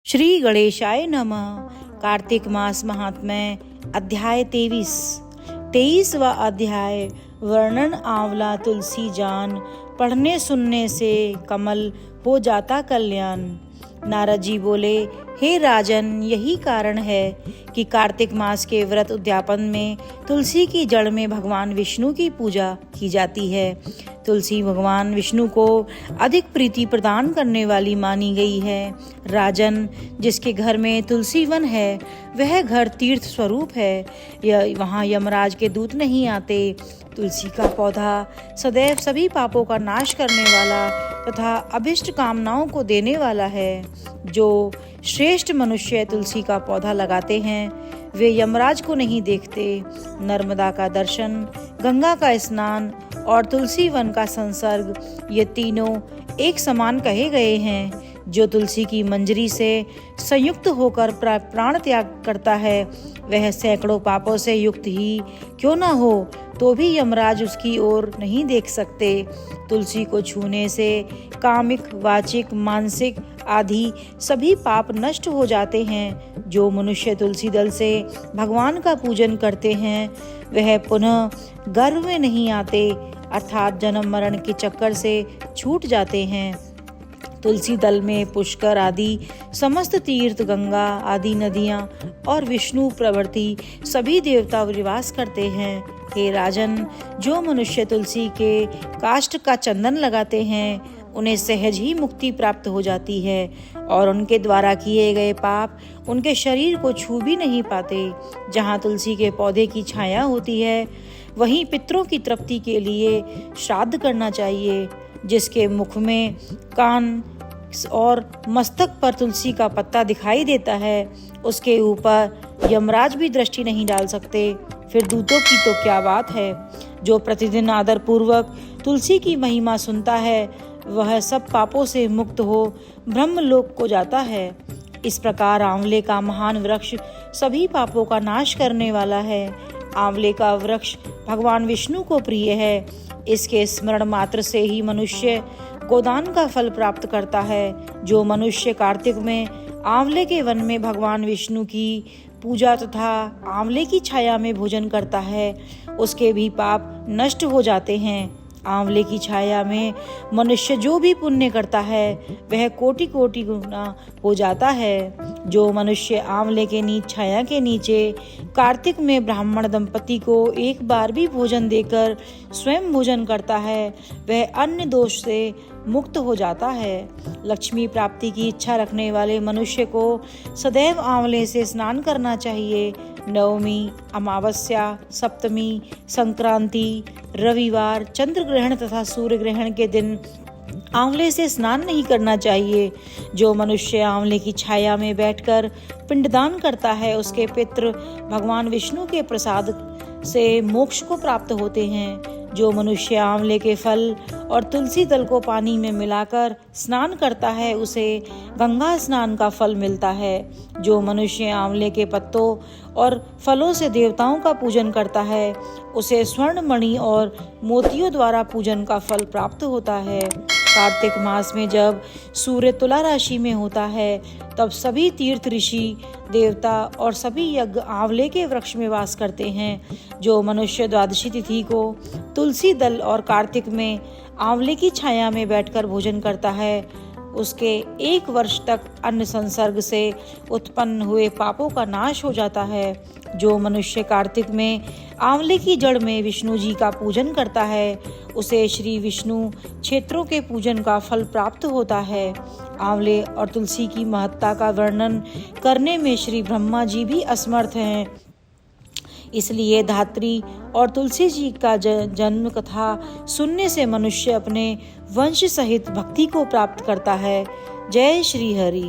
श्री गणेशाय नमः। कार्तिक मास महात्म्य अध्याय 23वां अध्याय। वर्णन आंवला तुलसी जान, पढ़ने सुनने से कमल हो जाता कल्याण। नारद जी बोले, हे राजन, यही कारण है कि कार्तिक मास के व्रत उद्यापन में तुलसी की जड़ में भगवान विष्णु की पूजा की जाती है। तुलसी भगवान विष्णु को अधिक प्रीति प्रदान करने वाली मानी गई है। राजन, जिसके घर में तुलसी वन है वह घर तीर्थ स्वरूप है। वहाँ यमराज के दूत नहीं आते। तुलसी का पौधा सदैव सभी पापों का नाश करने वाला तथा अभिष्ट कामनाओं को देने वाला है। जो श्रेष्ठ मनुष्य तुलसी का पौधा लगाते हैं वे यमराज को नहीं देखते। नर्मदा का दर्शन, गंगा का स्नान और तुलसी वन का संसर्ग, ये तीनों एक समान कहे गए हैं। जो तुलसी की मंजरी से संयुक्त होकर प्राण त्याग करता है वह सैकड़ों पापों से युक्त ही क्यों न हो तो भी यमराज उसकी ओर नहीं देख सकते। तुलसी को छूने से कामिक, वाचिक, मानसिक आदि सभी पाप नष्ट हो जाते हैं। जो मनुष्य तुलसी दल से भगवान का पूजन करते हैं वह पुनः गर्भ में नहीं आते, अर्थात जन्म मरण के चक्कर से छूट जाते हैं। तुलसी दल में पुष्कर आदि समस्त तीर्थ, गंगा आदि नदियाँ और विष्णु प्रभृति सभी देवता निवास करते हैं। हे राजन, जो मनुष्य तुलसी के काष्ठ का चंदन लगाते हैं उन्हें सहज ही मुक्ति प्राप्त हो जाती है और उनके द्वारा किए गए पाप उनके शरीर को छू भी नहीं पाते। जहाँ तुलसी के पौधे की छाया होती है वहीं पितरों की तृप्ति के लिए श्राद्ध करना चाहिए। जिसके मुख में, कान और मस्तक पर तुलसी का पत्ता दिखाई देता है उसके ऊपर यमराज भी दृष्टि नहीं डाल सकते, फिर दूतों की तो क्या बात है। जो प्रतिदिन आदर पूर्वक तुलसी की महिमा सुनता है वह सब पापों से मुक्त हो ब्रह्मलोक को जाता है। इस प्रकार आंवले का महान वृक्ष सभी पापों का नाश करने वाला है। आंवले का वृक्ष भगवान विष्णु को प्रिय है। इसके स्मरण मात्र से ही मनुष्य गोदान का फल प्राप्त करता है। जो मनुष्य कार्तिक में आंवले के वन में भगवान विष्णु की पूजा तथा आंवले की छाया में भोजन करता है उसके भी पाप नष्ट हो जाते हैं। आंवले की छाया में मनुष्य जो भी पुण्य करता है वह कोटि कोटि गुना हो जाता है। जो मनुष्य आंवले के छाया के नीचे कार्तिक में ब्राह्मण दंपति को एक बार भी भोजन देकर स्वयं भोजन करता है वह अन्य दोष से मुक्त हो जाता है। लक्ष्मी प्राप्ति की इच्छा रखने वाले मनुष्य को सदैव आंवले से स्नान करना चाहिए। नवमी, अमावस्या, सप्तमी, संक्रांति, रविवार, चंद्र ग्रहण तथा सूर्य ग्रहण के दिन आंवले से स्नान नहीं करना चाहिए। जो मनुष्य आंवले की छाया में बैठकर पिंडदान करता है उसके पितृ भगवान विष्णु के प्रसाद से मोक्ष को प्राप्त होते हैं। जो मनुष्य आंवले के फल और तुलसी दल को पानी में मिलाकर स्नान करता है उसे गंगा स्नान का फल मिलता है। जो मनुष्य आंवले के पत्तों और फलों से देवताओं का पूजन करता है उसे स्वर्ण मणि और मोतियों द्वारा पूजन का फल प्राप्त होता है। कार्तिक मास में जब सूर्य तुला राशि में होता है तब सभी तीर्थ, ऋषि, देवता और सभी यज्ञ आंवले के वृक्ष में वास करते हैं। जो मनुष्य द्वादशी तिथि को तुलसी दल और कार्तिक में आंवले की छाया में बैठकर भोजन करता है उसके 1 वर्ष तक अन्न संसर्ग से उत्पन्न हुए पापों का नाश हो जाता है। जो मनुष्य कार्तिक में आंवले की जड़ में विष्णु जी का पूजन करता है उसे श्री विष्णु क्षेत्रों के पूजन का फल प्राप्त होता है। आंवले और तुलसी की महत्ता का वर्णन करने में श्री ब्रह्मा जी भी असमर्थ हैं। इसलिए धात्री और तुलसी जी का जन्म कथा सुनने से मनुष्य अपने वंश सहित भक्ति को प्राप्त करता है। जय श्री हरि।